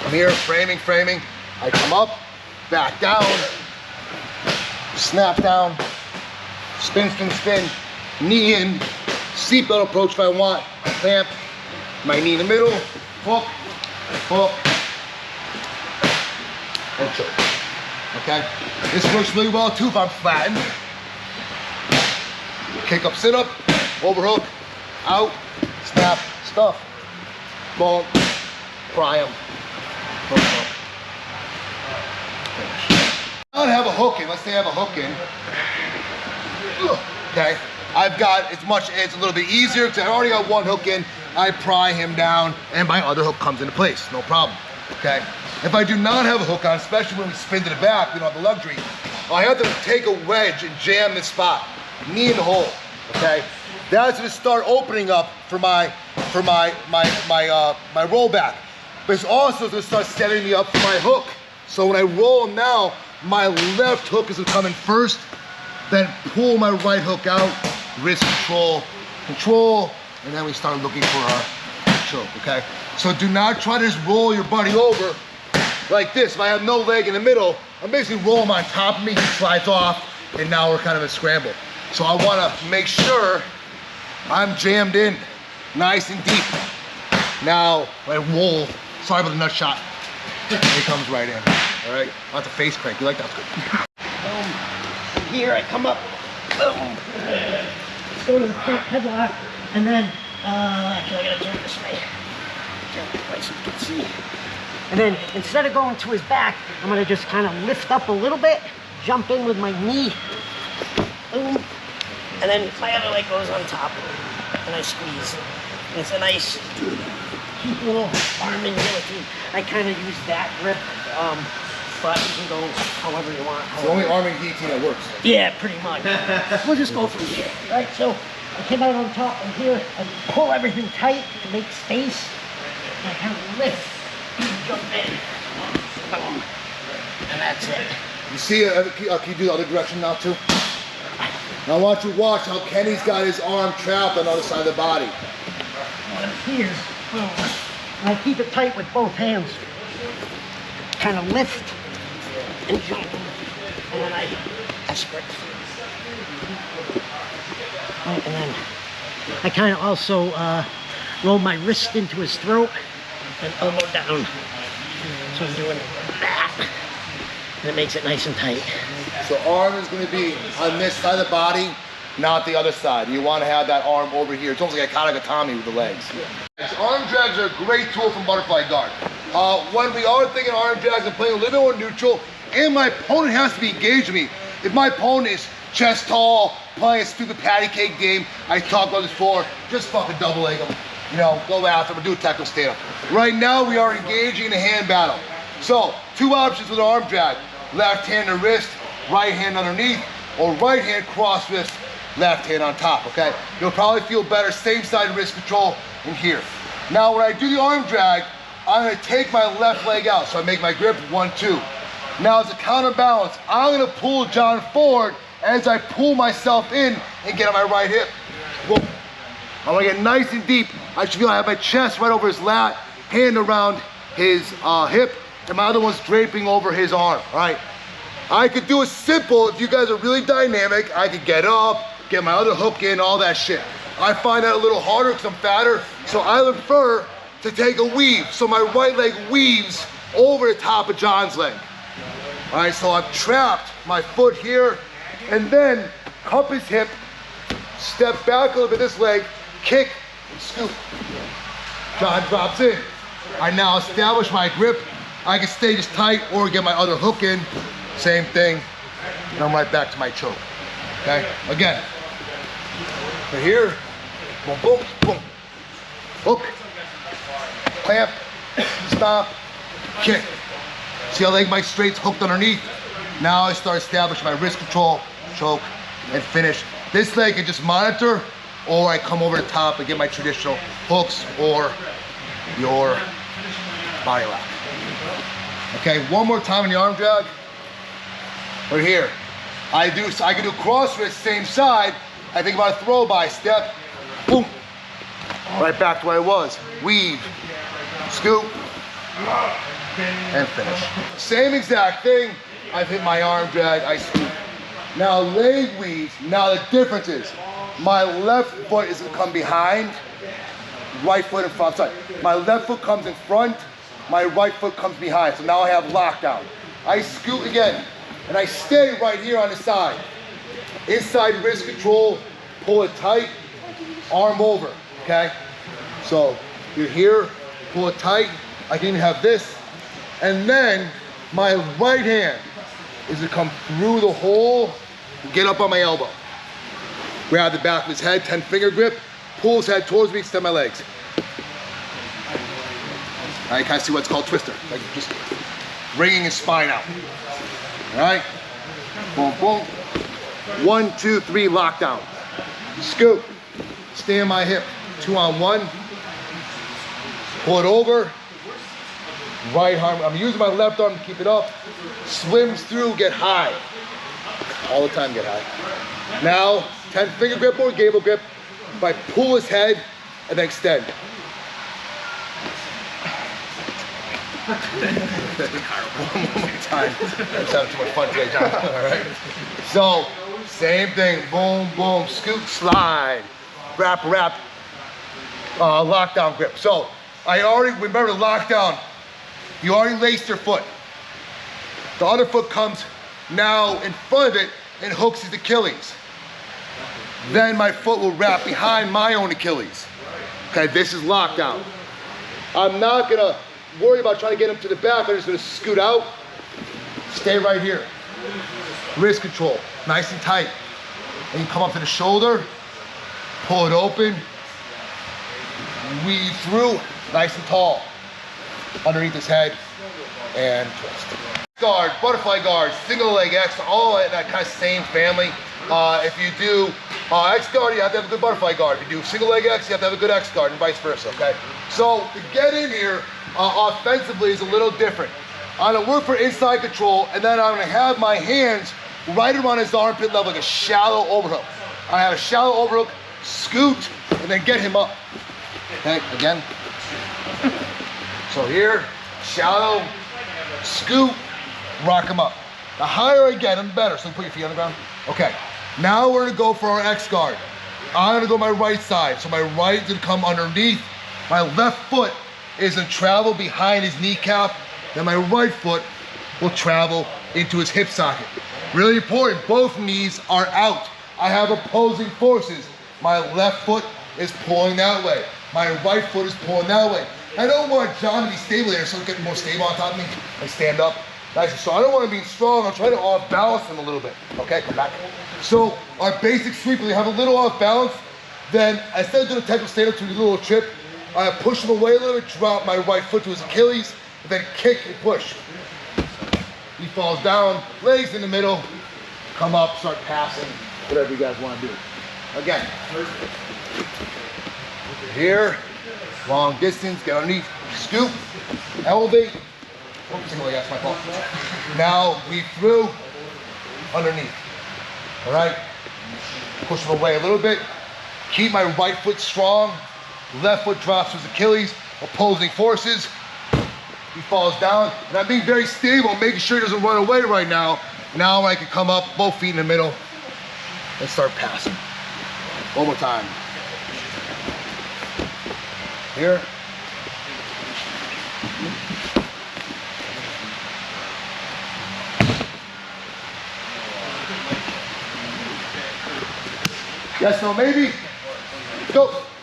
I'm here, framing. I come up, back down, snap down, spin, knee in, seatbelt approach if I want, clamp, my knee in the middle, hook, and choke. Okay? This works really well too if I'm flattened. Kick up, sit up, overhook, out, snap, stuff, boom, pry him, hook up, finish. I don't have a hook in, let's say I have a hook in. Okay, it's a little bit easier because I already got one hook in. I pry him down and my other hook comes into place, no problem. Okay, if I do not have a hook on, especially when we spin to the back, we don't have the luxury, I have to take a wedge and jam this spot, knee in the hole. Okay, that's gonna start opening up for my rollback, but it's also gonna start setting me up for my hook. So when I roll now, my left hook is coming first, then pull my right hook out, wrist control, and then we start looking for our choke, okay? So do not try to just roll your buddy over like this. If I have no leg in the middle, I'm basically rolling him on top of me, he slides off, and now we're kind of a scramble. So I wanna make sure I'm jammed in, nice and deep. Now, when I roll, sorry about the nut shot, it comes right in, all right? That's a face crank, you like that? That's good. Boom. From here, I come up, boom. Let's go to the front headlock, and then, actually I gotta turn this way. Turn it right so you can see. And then, instead of going to his back, I'm gonna just kind of lift up a little bit, jump in with my knee, boom. And then my other leg goes on top, and I squeeze. And it's a nice, little arm and guillotine. I kind of use that grip, but you can go however you want. It's the only arm and guillotine that works. Yeah, pretty much. We'll just go from here, right? So I came out on top, and here I pull everything tight to make space, and I kind of lift and jump in. Boom. And that's it. You see, can you do the other direction now too? Now I want you to watch how Kenny's got his arm trapped on the other side of the body. And here, boom. And I keep it tight with both hands. Kind of lift and jump. And then I escort. Right, and then I kind of also roll my wrist into his throat and elbow down. So I'm doing that. And it makes it nice and tight. So arm is going to be on this side of the body, not the other side. You want to have that arm over here. It's almost like a katagatami with the legs. Arm drags are a great tool from butterfly guard. When we are thinking arm drags, I'm playing a little bit more neutral, and my opponent has to be engaged with me. If my opponent is chest tall, playing a stupid patty cake game, I talked about this before, just fucking double leg them. You know, go after them, do a technical stand up. Right now, we are engaging in a hand battle. So, two options with an arm drag. Left hand to wrist, right hand underneath, or right hand cross wrist, left hand on top, okay? You'll probably feel better, same side wrist control in here. Now when I do the arm drag, I'm gonna take my left leg out. So I make my grip, 1, 2. Now as a counterbalance, I'm gonna pull John forward as I pull myself in and get on my right hip. Boom. I'm gonna get nice and deep. I should feel I have my chest right over his lat, hand around his hip, and my other one's draping over his arm, all right? I could do it simple. If you guys are really dynamic, I could get up, get my other hook in, all that shit. I find that a little harder because I'm fatter, so I prefer to take a weave. So my right leg weaves over the top of John's leg. All right, so I've trapped my foot here, and then cup his hip, step back a little bit this leg, kick, and scoop. John drops in. I now establish my grip. I can stay just tight or get my other hook in. Same thing, and I'm right back to my choke, okay? Again, right here, boom, boom, boom. Hook, clamp, stop, kick. See how leg my straight's hooked underneath? Now I start establishing my wrist control, choke, and finish. This leg can just monitor, or I come over the top and get my traditional hooks or your body lock. Okay, one more time in the arm drag. Right here, I can do cross wrist, same side. I think about a throw by, step, boom, right back to where I was. Weave, scoop, and finish. Same exact thing. I've hit my arm drag, I scoop. Now leg weaves, now the difference is, my left foot is gonna come behind, right foot in front, sorry. My left foot comes in front, my right foot comes behind. So now I have lockdown. I scoot again, and I stay right here on the side. Inside wrist control, pull it tight, arm over, okay? So you're here, pull it tight. I can even have this. And then my right hand is to come through the hole, get up on my elbow. Grab the back of his head, 10-finger grip, pull his head towards me, extend my legs. Now you kind of see what's called twister, like just wringing his spine out. All right, boom, boom. 1, 2, 3, lockdown. Scoop, stay on my hip, 2 on 1. Pull it over, right arm, I'm using my left arm to keep it up. Swims through, get high. All the time, get high. Now, 10-finger grip or gable grip. If I pull his head and then extend. One more time. I'm having too much fun today, John. All right. So, same thing. Boom, boom, scoop, slide. Wrap, lockdown grip. So, I already, remember the lockdown, you already laced your foot. The other foot comes now in front of it and hooks his Achilles. Then my foot will wrap behind my own Achilles. Okay, this is lockdown. I'm not gonna worry about trying to get him to the back. I'm just gonna scoot out, stay right here. Wrist control, nice and tight. And you come up to the shoulder, pull it open, weave through, nice and tall. Underneath his head, and twist. Guard, butterfly guard, single leg X, all in that kind of same family. If you do X guard, you have to have a good butterfly guard. If you do single leg X, you have to have a good X guard, and vice versa, okay? So to get in here offensively is a little different. I'm gonna work for inside control, and then I'm gonna have my hands right around his armpit level, like a shallow overhook. I have a shallow overhook, scoot, and then get him up. Okay, again. So here, shallow, scoop, rock him up. The higher I get him, better. So put your feet on the ground. Okay, now we're gonna go for our X guard. I'm gonna go my right side. So my right is gonna come underneath. My left foot is gonna travel behind his kneecap. Then my right foot will travel into his hip socket. Really important, both knees are out. I have opposing forces. My left foot is pulling that way. My right foot is pulling that way. I don't want John to be stable here, so he's getting more stable on top of me. I stand up, nice and strong. I don't want to be strong, I'm trying to off balance him a little bit. Okay, come back. So our basic sweep, when you have a little off balance, then instead of doing a technical stand up to a little trip, I push him away a little bit, drop my right foot to his Achilles, and then kick and push. He falls down, legs in the middle, come up, start passing, whatever you guys want to do. Again, here, long distance, get underneath, scoop, elevate. Oops, that's my fault. Now weave through, underneath. All right, push him away a little bit. Keep my right foot strong. Left foot drops to his Achilles, opposing forces. He falls down, and I'm being very stable, making sure he doesn't run away right now. Now I can come up, both feet in the middle, and start passing. One more time. Here. Yes, no, maybe. Go.